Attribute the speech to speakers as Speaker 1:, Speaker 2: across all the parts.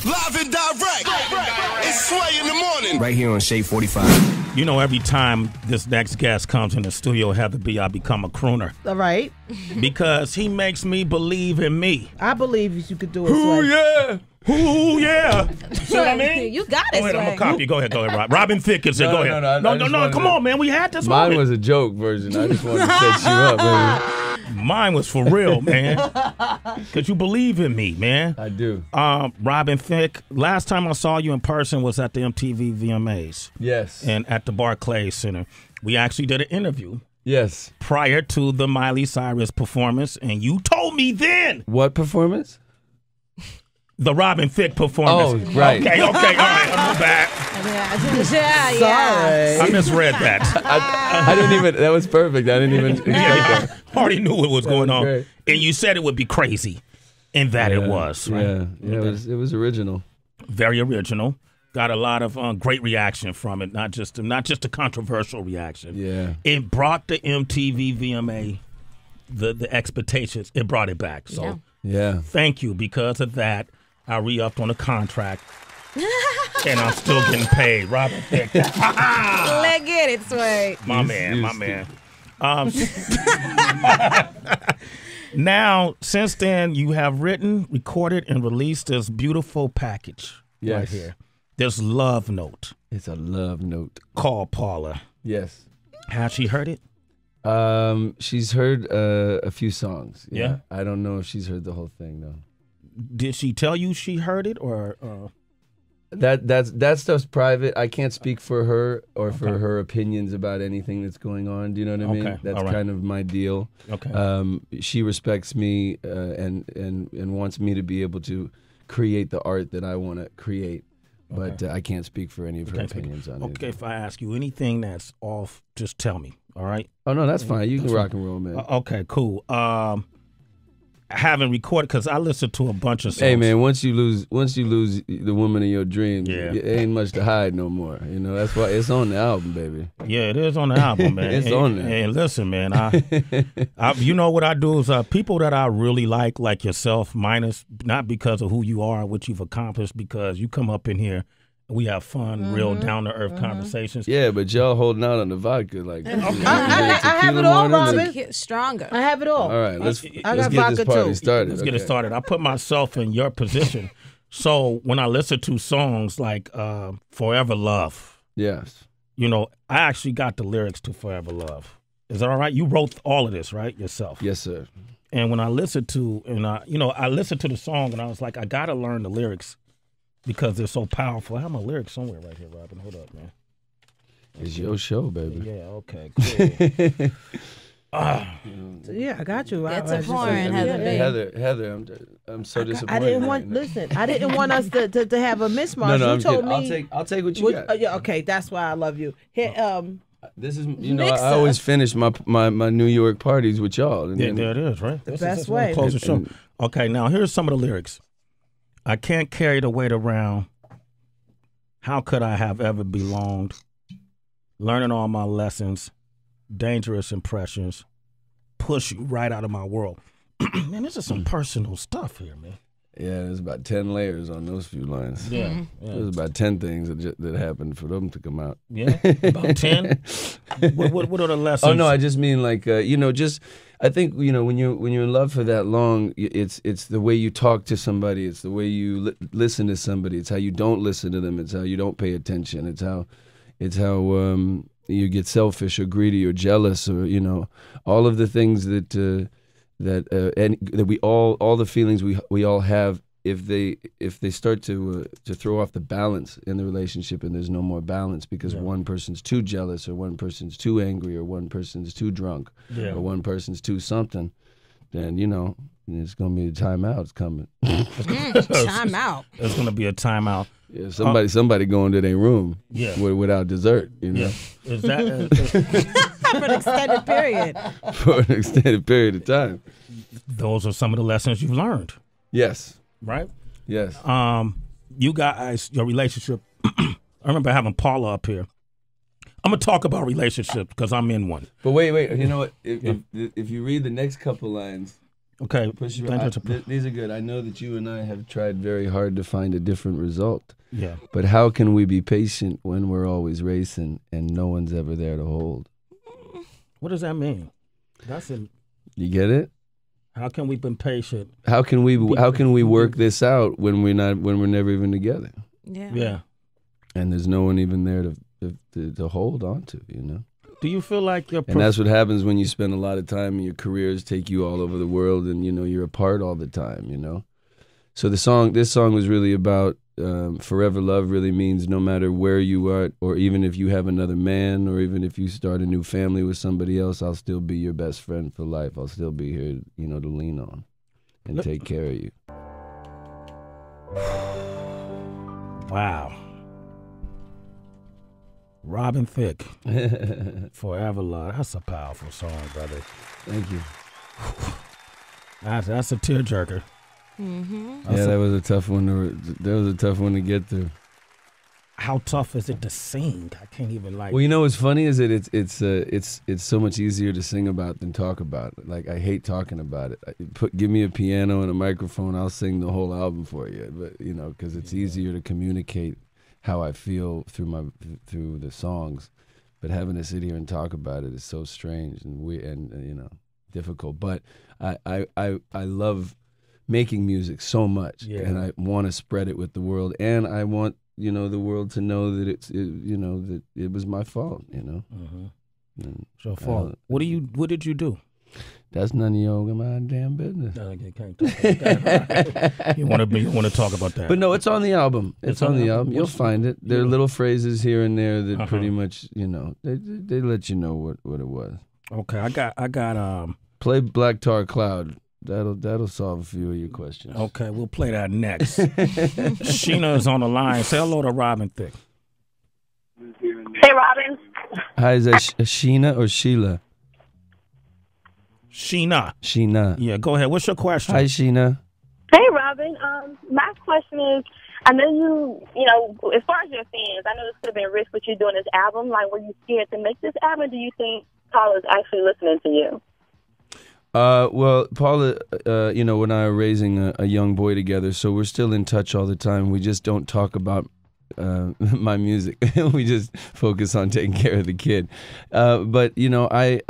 Speaker 1: Live and direct. It's Sway in the morning.
Speaker 2: Right here on Shade 45.
Speaker 3: You know, every time this next guest comes in the studio, Heather B, I become a crooner.
Speaker 4: All right.
Speaker 3: Because he makes me believe in me.
Speaker 4: I believe you could do it.
Speaker 3: Ooh,
Speaker 4: Sway.
Speaker 3: yeah. Ooh, yeah. See what I mean?
Speaker 5: You got it,
Speaker 3: Go ahead, I'm going to copy you. Go ahead, Rob. Robin Thicke said, go ahead. No, come on, man. We had this
Speaker 6: Mine
Speaker 3: moment.
Speaker 6: was a joke version. I just wanted to set you up, baby.
Speaker 3: Mine was for real, man. Because you believe in me, man.
Speaker 6: I do.
Speaker 3: Robin Thicke, last time I saw you in person was at the MTV VMAs.
Speaker 6: Yes.
Speaker 3: And at the Barclays Center. We actually did an interview.
Speaker 6: Yes.
Speaker 3: Prior to the Miley Cyrus performance, and you told me then.
Speaker 6: What performance?
Speaker 3: The Robin Thicke performance.
Speaker 6: Oh, right.
Speaker 3: Okay, all right, I'm back.
Speaker 5: Yeah.
Speaker 3: I misread that.
Speaker 6: I didn't even, that was perfect. I didn't even expect that.
Speaker 3: I already knew what was going on.
Speaker 6: Great.
Speaker 3: And you said it would be crazy. And that it was. Right?
Speaker 6: Yeah, it was original.
Speaker 3: Very original. Got a lot of great reaction from it, not just a controversial reaction.
Speaker 6: Yeah.
Speaker 3: It brought the MTV VMA, the expectations, it brought it back. So
Speaker 6: yeah.
Speaker 3: Thank you. Because of that, I re-upped on the contract. And I'm still getting paid. Robin Thicke.
Speaker 5: Let's get it, Sway.
Speaker 3: My man. Now, since then, you have written, recorded, and released this beautiful package right here. This love note.
Speaker 6: It's a love note.
Speaker 3: Called Paula.
Speaker 6: Yes.
Speaker 3: Has she heard it?
Speaker 6: She's heard a few songs.
Speaker 3: Yeah.
Speaker 6: I don't know if she's heard the whole thing, though.
Speaker 3: Did she tell you she heard it, or?
Speaker 6: That stuff's private. I can't speak for her or for her opinions about anything that's going on. Do you know what I mean? That's kind of my deal.
Speaker 3: Okay.
Speaker 6: She respects me and wants me to be able to create the art that I want to create. But I can't speak for any of her opinions on it.
Speaker 3: Okay, if I ask you anything that's off, just tell me. All right?
Speaker 6: Oh no, that's fine. You can rock and roll, man.
Speaker 3: Okay, cool. I haven't recorded because I listened to a bunch of songs.
Speaker 6: Hey man, once you lose the woman of your dreams, it ain't much to hide no more. You know, that's why it's on the album, baby.
Speaker 3: Yeah, it is on the album, man.
Speaker 6: It's on there.
Speaker 3: And listen, man, you know what I do is people that I really like yourself, minus not because of who you are, what you've accomplished, because you come up in here. We have fun, real down-to-earth conversations.
Speaker 6: Yeah, but y'all holding out on the vodka like
Speaker 4: I have it all, Robin.
Speaker 5: Stronger.
Speaker 4: I have it all.
Speaker 6: All right, let's get
Speaker 4: vodka
Speaker 6: this party
Speaker 4: too.
Speaker 6: started.
Speaker 3: Let's get it started. I put myself in your position. So when I listen to songs like Forever Love,
Speaker 6: yes,
Speaker 3: you know, I actually got the lyrics to Forever Love. Is that all right? You wrote all of this, right, yourself?
Speaker 6: Yes, sir.
Speaker 3: And when I listened to, I listened to the song and I was like, I got to learn the lyrics. Because they're so powerful. I have my lyrics somewhere right here, Robin. Hold up, man.
Speaker 6: It's your show, baby.
Speaker 3: Yeah, okay, cool.
Speaker 4: Yeah, I got you.
Speaker 5: Get to pouring,
Speaker 6: Heather, I'm so disappointed.
Speaker 4: I didn't want I didn't want us to have a mismatch.
Speaker 6: No,
Speaker 4: you told me.
Speaker 6: I'll take what you got.
Speaker 4: Yeah, okay, that's why I love you. Here,
Speaker 6: this is, I always finish my New York parties with y'all.
Speaker 3: Yeah, there it is, right?
Speaker 4: The best way.
Speaker 3: Close the show. Okay, now here's some of the lyrics. I can't carry the weight around. How could I have ever belonged? Learning all my lessons, dangerous impressions, push you right out of my world. Man, this is some personal stuff here, man.
Speaker 6: Yeah, there's about 10 layers on those few lines.
Speaker 3: Yeah.
Speaker 6: There's about 10 things that happened for them to come out.
Speaker 3: Yeah, about 10? What are the lessons?
Speaker 6: Oh, no, I just mean like, I think, when you're in love for that long, it's the way you talk to somebody. It's the way you listen to somebody. It's how you don't listen to them. It's how you don't pay attention. It's how you get selfish or greedy or jealous or, all of the things that we all the feelings we all have, if they start to throw off the balance in the relationship, and there's no more balance because one person's too jealous or one person's too angry or one person's too drunk or one person's too something, then it's gonna be a timeout. It's coming.
Speaker 5: Timeout.
Speaker 3: There's gonna be a timeout.
Speaker 6: Yeah, somebody going to their room.
Speaker 3: Yeah.
Speaker 6: Without dessert.
Speaker 3: Yeah. Is that
Speaker 5: for an extended period?
Speaker 6: For an extended period of time.
Speaker 3: Those are some of the lessons you've learned.
Speaker 6: Yes.
Speaker 3: Right?
Speaker 6: Yes.
Speaker 3: You guys, your relationship, I remember having Paula up here. I'm going to talk about relationships because I'm in one.
Speaker 6: But wait. You know what? If you read the next couple lines,
Speaker 3: Okay,
Speaker 6: these are good. I know that you and I have tried very hard to find a different result.
Speaker 3: Yeah.
Speaker 6: But how can we be patient when we're always racing and no one's ever there to hold?
Speaker 3: What does that mean? That's it.
Speaker 6: You get it?
Speaker 3: How can we be patient?
Speaker 6: How can we work this out when we're never even together?
Speaker 5: Yeah.
Speaker 3: Yeah.
Speaker 6: And there's no one even there to hold on to, you know?
Speaker 3: Do you feel like you're...
Speaker 6: And that's what happens when you spend a lot of time and your careers take you all over the world and, you know, you're apart all the time, you know? So this song was really about forever love really means no matter where you are, or even if you have another man, or even if you start a new family with somebody else, I'll still be your best friend for life. I'll still be here, you know, to lean on and take care of you.
Speaker 3: Wow. Robin Thicke, Forever Love. That's a powerful song, brother.
Speaker 6: Thank you.
Speaker 3: That's a tearjerker.
Speaker 5: Mm-hmm.
Speaker 6: Yeah, that was a tough one to get through.
Speaker 3: How tough is it to sing? I can't even
Speaker 6: Well, you know what's funny is that it's so much easier to sing about than talk about. Like, I hate talking about it. Give me a piano and a microphone, I'll sing the whole album for you. But you know, because it's easier to communicate how I feel through the songs. But having to sit here and talk about it is so strange and you know, difficult. But I love making music so much, and I want to spread it with the world, and I want, you know, the world to know that that it was my fault, you know.
Speaker 3: It's your fault. What did you do?
Speaker 6: That's none of your damn business.
Speaker 3: No, you can't talk about that. You want to talk about that?
Speaker 6: But no, it's on the album. It's on the album. You'll find it. There are little phrases here and there that pretty much, you know, they let you know what it was.
Speaker 3: Okay, I got
Speaker 6: play Black Tar Cloud. That'll solve a few of your questions.
Speaker 3: Okay, we'll play that next. Sheena is on the line. Say hello to Robin Thicke.
Speaker 7: Hey, Robin.
Speaker 6: Hi, is that Sheena or Sheila?
Speaker 3: Sheena.
Speaker 6: Sheena.
Speaker 3: Yeah, go ahead. What's your question?
Speaker 6: Hi, Sheena.
Speaker 7: Hey, Robin. My question is, I know you know, as far as your fans, I know this could have been risk with you doing this album. Like, were you scared to make this album? Do you think Paula's actually listening to you?
Speaker 6: Well, Paula, you know, and I are raising a young boy together, so we're still in touch all the time. We just don't talk about my music. We just focus on taking care of the kid. But you know, I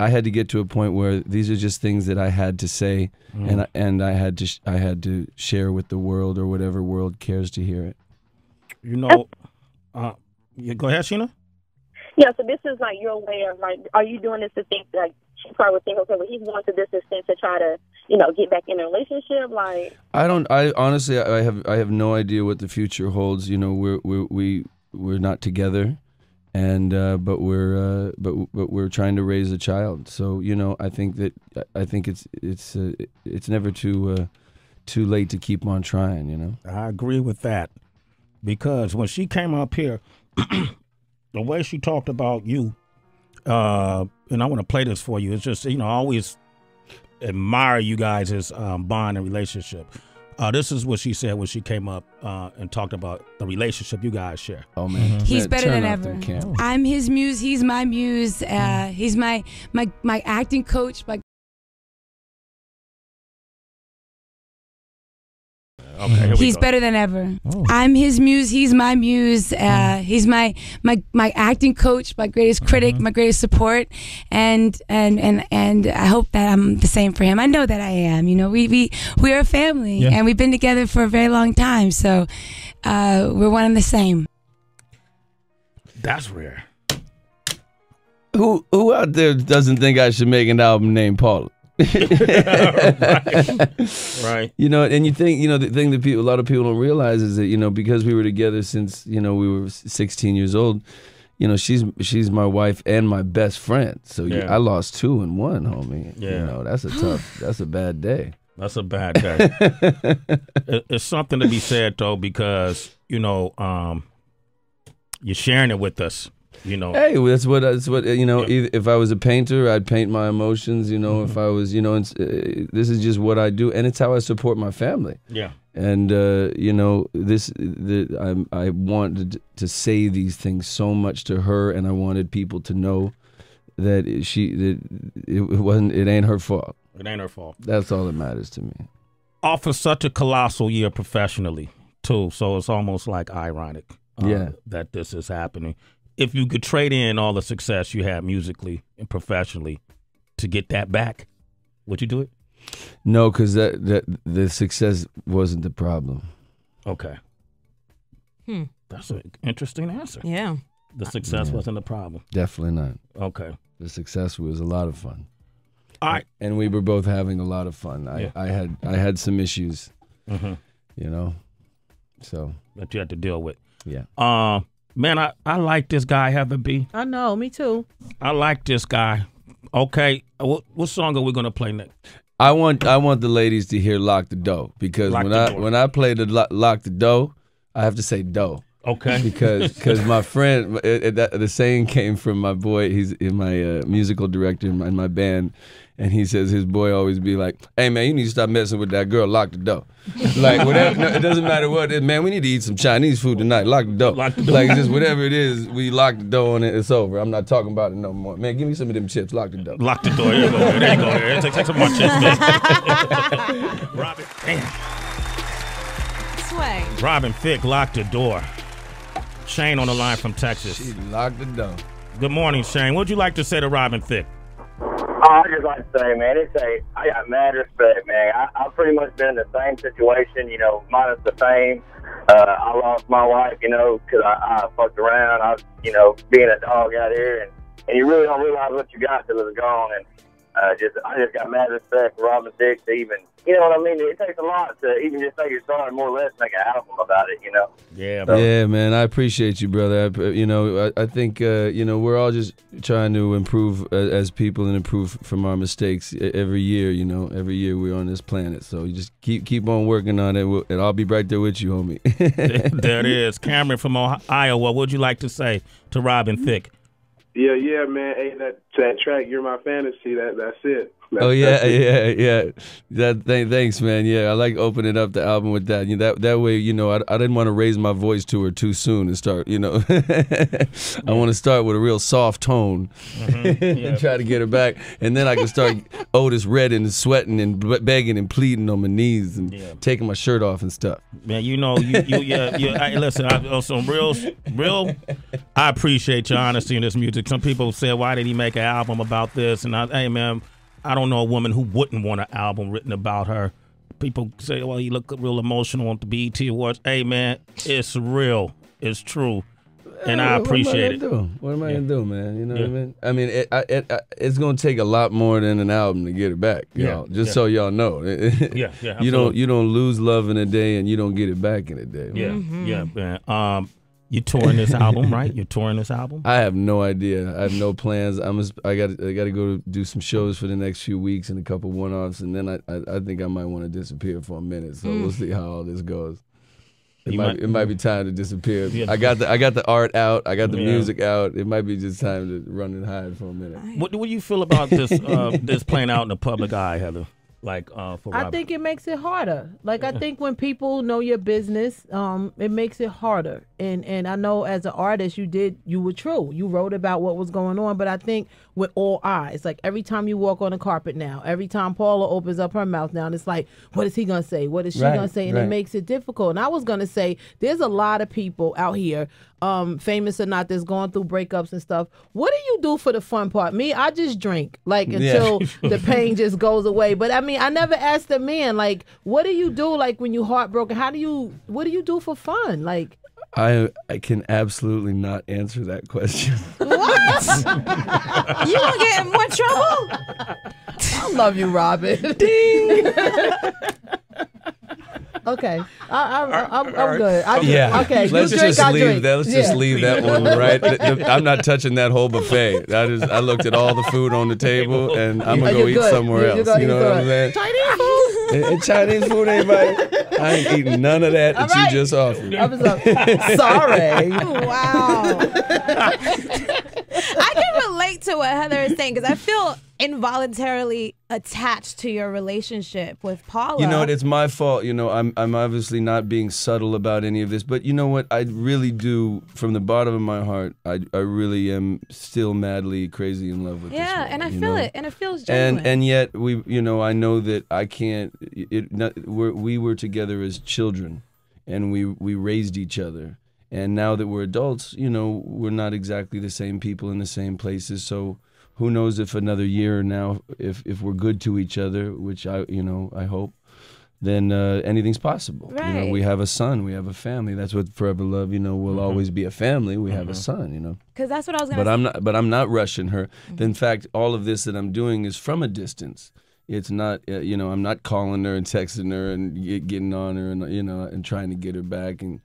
Speaker 6: had to get to a point where these are just things that I had to say, and I had to share with the world, or whatever world cares to hear it.
Speaker 3: You know, you go ahead, Sheena.
Speaker 7: Yeah, so this is like your way of, like, are you doing this to think, like, she probably would think, okay, well, he's going to this extent to try to, you know, get back in a relationship? Like, I
Speaker 6: honestly, I have no idea what the future holds. You know, we're not together, and but we're trying to raise a child. So, you know, I think it's never too late to keep on trying. You know,
Speaker 3: I agree with that, because when she came up here. The way she talked about you, and I want to play this for you. It's just, you know, I always admire you guys' bond and relationship. This is what she said when she came up and talked about the relationship you guys share.
Speaker 6: Oh man,
Speaker 5: he's better than ever. I'm his muse. He's my muse. He's my acting coach.
Speaker 3: Okay,
Speaker 5: he's better than ever. I'm his muse. He's my muse. He's my acting coach, my greatest critic, my greatest support, and I hope that I'm the same for him. I know that I am. You know, we are a family, and we've been together for a very long time. So we're one and the same.
Speaker 3: That's rare.
Speaker 6: Who out there doesn't think I should make an album named Paula?
Speaker 3: Right.
Speaker 6: You know, and you think, you know, the thing that a lot of people don't realize is that, you know, because we were together since, you know, we were 16 years old, you know, she's my wife and my best friend. So I lost 2 in 1, homie.
Speaker 3: Yeah.
Speaker 6: You know, that's a bad day.
Speaker 3: That's a bad day. It's something to be said, though, because, you know, you're sharing it with us. You know,
Speaker 6: hey, that's what you know. If I was a painter, I'd paint my emotions. You know, if I was, you know, this is just what I do, and it's how I support my family.
Speaker 3: Yeah.
Speaker 6: And you know, I wanted to say these things so much to her, and I wanted people to know it ain't her fault.
Speaker 3: It ain't her fault.
Speaker 6: That's all that matters to me.
Speaker 3: Off of such a colossal year professionally, too, so it's almost like ironic that this is happening. If you could trade in all the success you had musically and professionally to get that back, would you do it?
Speaker 6: No, because that the success wasn't the problem.
Speaker 3: Okay. That's an interesting answer.
Speaker 8: Yeah.
Speaker 3: The success wasn't the problem.
Speaker 6: Definitely not.
Speaker 3: Okay.
Speaker 6: The success was a lot of fun.
Speaker 3: All right.
Speaker 6: And we were both having a lot of fun. I had some issues, you know, so.
Speaker 3: That you had to deal with.
Speaker 6: Yeah.
Speaker 3: Man, I like this guy, Heather B.
Speaker 4: I know, me too.
Speaker 3: I like this guy. Okay, what song are we gonna play next?
Speaker 6: I want the ladies to hear "Lock the Door" because when I play the "Lock the Door," I have to say "dough."
Speaker 3: Okay.
Speaker 6: Because my friend, the saying came from my boy. He's in my musical director in my band, and he says his boy always be like, "Hey man, you need to stop messing with that girl. Lock the door." Like whatever, no, it doesn't matter what. Man, we need to eat some Chinese food tonight. Lock the door.
Speaker 3: Lock the door.
Speaker 6: Like just whatever it is, we lock the door on it. It's over. I'm not talking about it no more. Man, give me some of them chips. Lock the door.
Speaker 3: Lock the door. There you go. There you go. There. Take some more chips, man. Robin, damn.
Speaker 8: Sway.
Speaker 3: Robin Thicke, lock the door. Shane on the line from Texas.
Speaker 6: She locked the door.
Speaker 3: Good morning, Shane. What'd you like to say to Robin Thicke?
Speaker 9: I just like to say, man, I got mad respect, man. I've pretty much been in the same situation, you know, minus the fame. I lost my wife, you know, because I fucked around. I was, you know, being a dog out here, and you really don't realize what you got till it's gone. And I just got mad respect for Robin Thicke to even, you know what I mean? It takes a lot to even just say you're sorry, more or less make an album about it, you know?
Speaker 3: Yeah,
Speaker 9: so,
Speaker 6: yeah, man, I appreciate you, brother. I think, you know, we're all just trying to improve as people and improve from our mistakes every year, you know. Every year we're on this planet. So you just keep on working on it, and I'll be right there with you, homie.
Speaker 3: There it is. Cameron from Iowa, what would you like to say to Robin Thicke?
Speaker 10: Yeah, man. Hey, that track, "You're My Fantasy," that's it.
Speaker 6: Thanks, man. Yeah, I like opening up the album with that. You know, that way, you know, I didn't want to raise my voice to her too soon and start, you know. I want to start with a real soft tone and try to get her back, and then I can start Otis Redding and sweating and begging and pleading on my knees and taking my shirt off and stuff.
Speaker 3: Man, you know, listen, some real. I appreciate your honesty in this music. Some people say, why did he make an album about this? And hey, man. I don't know a woman who wouldn't want an album written about her. People say, well, you look real emotional on the BET Awards. Hey, man, it's real. It's true. And I appreciate it.
Speaker 6: What am I going to do, man? You know what I mean? I mean, it's going to take a lot more than an album to get it back, y'all. Just so y'all know. You don't lose love in a day and you don't get it back in a day.
Speaker 3: Yeah, man. You touring this album, right? You're touring this album?
Speaker 6: I have no idea. I have no plans. I got to go do some shows for the next few weeks and a couple one-offs, and then I think I might want to disappear for a minute. So we'll see how all this goes. It might be time to disappear. Yeah. I got the art out. I got the music out. It might be just time to run and hide for a minute.
Speaker 3: What do you feel about this this playing out in the public eye, Heather? Like for Robin?
Speaker 4: I think it makes it harder. Like I think when people know your business, it makes it harder. And I know as an artist, you were true. You wrote about what was going on. But I think with all eyes, like every time you walk on the carpet now, every time Paula opens up her mouth now, and it's like, what is he gonna say? What is she gonna say? And it makes it difficult. And I was gonna say, there's a lot of people out here, famous or not, that's going through breakups and stuff. What do you do for the fun part? Me, I just drink, like until the pain just goes away. But I mean, I never asked a man, like, what do you do, like when you heartbroken? What do you do for fun, like?
Speaker 6: I can absolutely not answer that question.
Speaker 8: What? You gonna get in more trouble?
Speaker 4: I love you, Robin. Ding. Okay, I'm good. Okay,
Speaker 6: let's just leave that. Let's just leave that one, right? I'm not touching that whole buffet. I looked at all the food on the table, and I'm gonna go eat somewhere else. You know what I'm saying? Chinese food. And Chinese food, anybody? I ain't eating none of that you just offered.
Speaker 4: Sorry.
Speaker 8: Wow. I can relate to what Heather is saying because I feel involuntarily attached to your relationship with Paula.
Speaker 6: You know what? It's my fault. You know, I'm obviously not being subtle about any of this, but you know what? I really do, from the bottom of my heart, I really am still madly crazy in love with this woman,
Speaker 8: and I feel it, and it feels genuine.
Speaker 6: And yet I know that I can't. We were together as children, and we raised each other. And now that we're adults, we're not exactly the same people in the same places. So who knows if another year now, if we're good to each other, which I hope, then anything's possible.
Speaker 8: Right.
Speaker 6: We have a son, we have a family. That's what Forever Love, will always be a family. We have a son,
Speaker 8: Because that's what I was going to say.
Speaker 6: But I'm not rushing her. In fact, all of this that I'm doing is from a distance. It's not, I'm not calling her and texting her and getting on her and and trying to get her back. And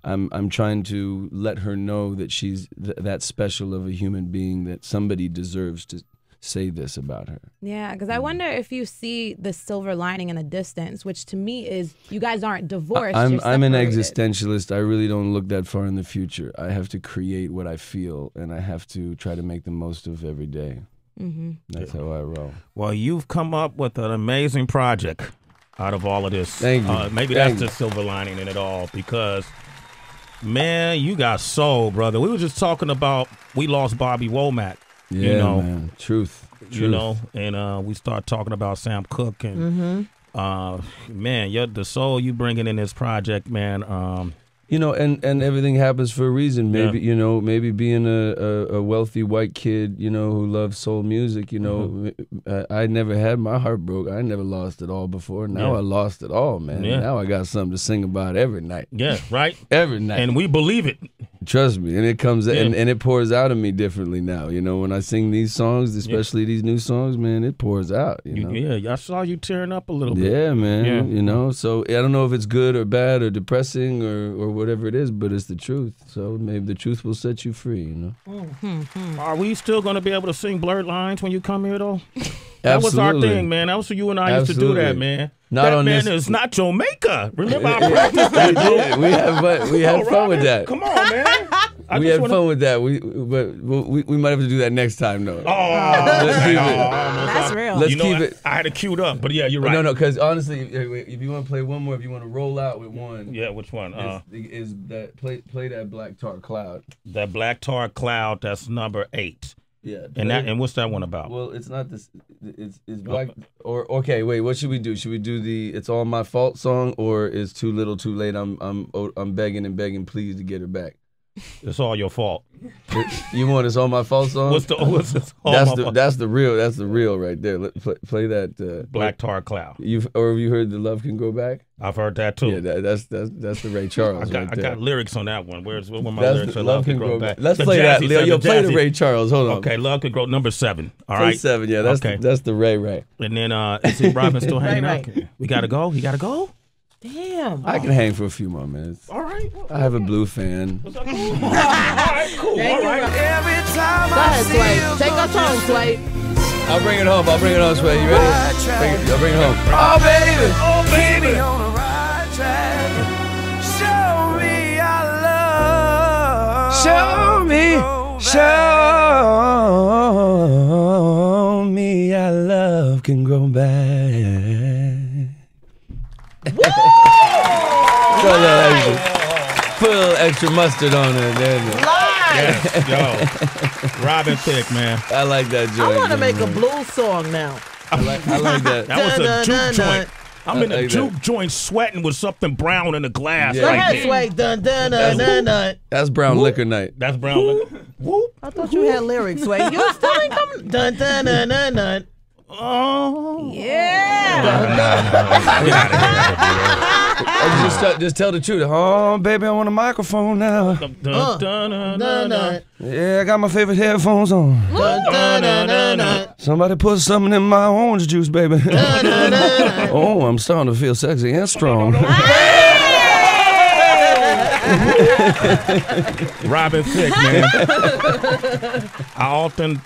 Speaker 6: I'm trying to let her know that she's that special of a human being, that somebody deserves to say this about her.
Speaker 8: Yeah, because I wonder if you see the silver lining in the distance, which to me is you guys aren't divorced.
Speaker 6: I'm an existentialist. I really don't look that far in the future. I have to create what I feel, and I have to try to make the most of every day. Mm-hmm. That's how I roll.
Speaker 3: Well, you've come up with an amazing project out of all of this.
Speaker 6: Thank you.
Speaker 3: Maybe that's the silver lining in it all, because, man, you got soul, brother. We were just talking about we lost Bobby Womack.
Speaker 6: Yeah, man. Truth.
Speaker 3: And we start talking about Sam Cooke and man, the soul you bringing in this project, man.
Speaker 6: And everything happens for a reason. Maybe maybe being a wealthy white kid, who loves soul music. I never had my heart broke. I never lost it all before. Now I lost it all, man.
Speaker 3: Yeah.
Speaker 6: Now I got something to sing about every night.
Speaker 3: Yeah, right.
Speaker 6: Every night,
Speaker 3: and we believe it.
Speaker 6: Trust me, and it comes and it pours out of me differently now. When I sing these songs, especially these new songs, man, it pours out.
Speaker 3: Yeah, I saw you tearing up a little bit.
Speaker 6: Yeah, man. Yeah. So I don't know if it's good or bad or depressing or whatever it is, but it's the truth. So maybe the truth will set you free.
Speaker 3: Are we still going to be able to sing Blurred Lines when you come here, though?
Speaker 6: Absolutely.
Speaker 3: That was our thing, man. That was you and I used to do that, man. That man is not Jamaica. Remember I practiced that,
Speaker 6: we had fun with that.
Speaker 3: Come on, man.
Speaker 6: We had fun with that. We might have to do that next time, though.
Speaker 8: That's real.
Speaker 6: Let's keep it.
Speaker 3: I had it queued up, but yeah, you're right.
Speaker 6: No, because honestly, if you want to play one more, if you want to roll out with one.
Speaker 3: Yeah, which one?
Speaker 6: Is that play that Black Tar Cloud?
Speaker 3: That Black Tar Cloud. That's number 8.
Speaker 6: Yeah.
Speaker 3: And what's that one about?
Speaker 6: Well, it's not this. It's Black. Or okay, wait. What should we do? Should we do the "It's All My Fault" song, or is "Too Little, Too Late"? I'm begging and begging, please, to get her back.
Speaker 3: It's all your fault.
Speaker 6: You want "It's All My Fault" song?
Speaker 3: What's all
Speaker 6: that's the real right there. Play that
Speaker 3: Black Tar Cloud.
Speaker 6: Have you heard "The Love Can Grow Back"?
Speaker 3: I've heard that too.
Speaker 6: Yeah, that's the Ray Charles.
Speaker 3: I got lyrics on that one. Where my lyrics?
Speaker 6: Love Can Grow Back. Let's play that. You'll play the Ray Charles. Hold on.
Speaker 3: Okay, Love Can Grow, number 7. All right,
Speaker 6: play 7. Yeah, that's the Ray.
Speaker 3: And then is Robin still hanging out? We gotta go. He gotta go.
Speaker 4: Damn.
Speaker 6: I can hang for a few more minutes.
Speaker 3: All right.
Speaker 6: I have a blue fan.
Speaker 3: All right, cool. All right.
Speaker 4: Every time go ahead, Sway. Take us home, Sway.
Speaker 6: I'll bring it home, Sway. You ready? I'll bring it home. Oh, baby.
Speaker 1: Oh, baby. On the right track. Show me our love.
Speaker 6: Show me our love can grow back. Put a little extra mustard on it.
Speaker 3: Yes, yo, Robin Thicke, man.
Speaker 6: I like that joint.
Speaker 4: I want to make a blues song now.
Speaker 6: I like that.
Speaker 3: That was a juke joint. I'm in a juke joint sweating with something brown in the glass.
Speaker 6: Yeah.
Speaker 4: Go ahead, Sway. Dun, dun, dun, dun, dun.
Speaker 6: That's brown liquor night.
Speaker 3: That's brown liquor. Whoop.
Speaker 4: I thought you had lyrics, Sway. You still ain't coming. Dun, dun, dun, dun, dun.
Speaker 3: Oh.
Speaker 8: Yeah.
Speaker 6: Just tell the truth. Oh, baby, I want a microphone now.
Speaker 3: Dun, dun, dun, dun, dun.
Speaker 6: Yeah, I got my favorite headphones on.
Speaker 4: Dun, dun, dun, dun, dun.
Speaker 6: Somebody put something in my orange juice, baby.
Speaker 4: Dun, dun, dun, dun.
Speaker 6: Oh, I'm starting to feel sexy and strong.
Speaker 3: Robin Thicke, man.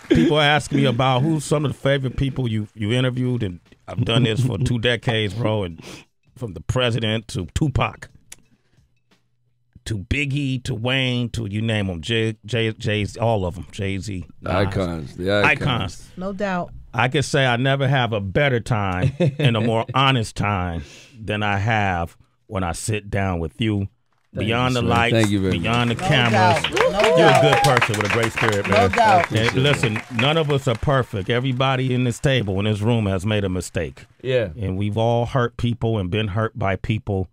Speaker 3: People ask me about who's some of the favorite people you interviewed, and I've done this for 2 decades, bro, and from the president to Tupac. to Biggie, to Wayne, to you name them, Jay's, all of them, Jay-Z.
Speaker 6: Icons, the icons.
Speaker 4: No doubt.
Speaker 3: I could say I never have a better time and a more honest time than I have when I sit down with you. Beyond the lights, beyond the cameras. You're a good person with a great spirit, man.
Speaker 4: No doubt.
Speaker 3: And listen, none of us are perfect. Everybody in this table, in this room, has made a mistake.
Speaker 6: Yeah.
Speaker 3: And we've all hurt people and been hurt by people,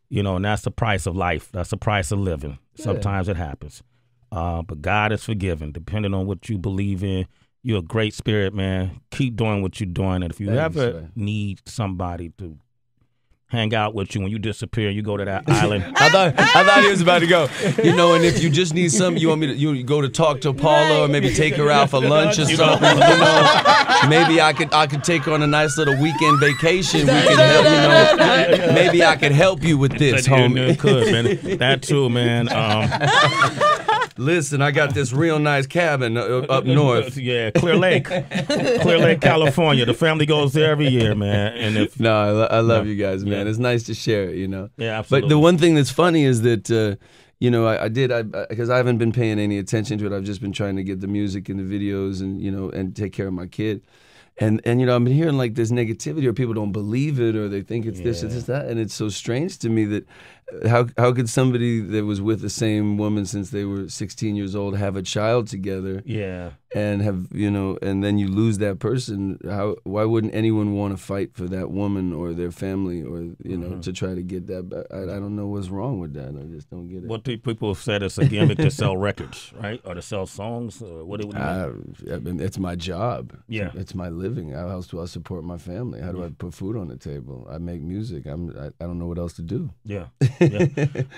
Speaker 3: you know, and that's the price of life. That's the price of living. Sometimes it happens. But God is forgiving, depending on what you believe in. You're a great spirit, man. Keep doing what you're doing. And if you ever need somebody to hang out with you when you disappear, you go to that island.
Speaker 6: I thought he was about to go. You know, and if you just need something, you want me to you go to talk to Paula or maybe take her out for lunch or something. You know, maybe I could take her on a nice little weekend vacation. We can help, you know. Maybe I could help you with this, homie.
Speaker 3: Could, man. That too, man.
Speaker 6: Listen, I got this real nice cabin up north.
Speaker 3: Yeah, Clear Lake, California. The family goes there every year, man. And if
Speaker 6: I love you guys, man. It's nice to share it, you know.
Speaker 3: Yeah, absolutely.
Speaker 6: But the one thing that's funny is that, you know, I because I haven't been paying any attention to it. I've just been trying to get the music and the videos and, you know, and take care of my kid. And you know, I've been hearing like this negativity or people don't believe it or they think it's this or this, that. And it's so strange to me that how could somebody that was with the same woman since they were 16 years old have a child together?
Speaker 3: Yeah.
Speaker 6: And have, you know, and then you lose that person. Why wouldn't anyone want to fight for that woman or their family or, you know, to try to get that back? I don't know what's wrong with that. I just don't get it.
Speaker 3: What people have said it's a gimmick to sell records, right? Or to sell songs? Or what do you mean?
Speaker 6: I mean, it's my job.
Speaker 3: Yeah.
Speaker 6: It's my living. How else do I support my family? How do I put food on the table? I make music. I don't know what else to do.
Speaker 3: Yeah. Yeah.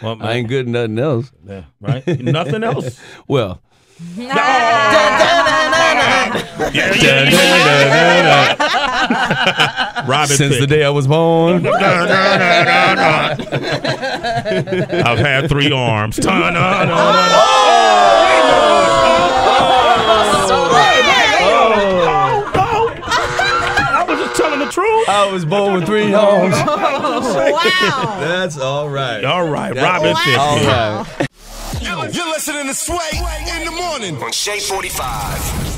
Speaker 3: Well,
Speaker 6: I ain't good at nothing else.
Speaker 3: Yeah, right? Nothing else?
Speaker 6: Well.
Speaker 3: Robin
Speaker 6: Since
Speaker 3: Thicke.
Speaker 6: the day I was born.
Speaker 3: I've had 3 arms. I was just telling the truth.
Speaker 6: I was born with 3 arms.
Speaker 8: Wow.
Speaker 6: That's all right.
Speaker 3: All right, Robin Thicke.
Speaker 6: All right.
Speaker 1: You're listening to Sway in the morning on Shade 45.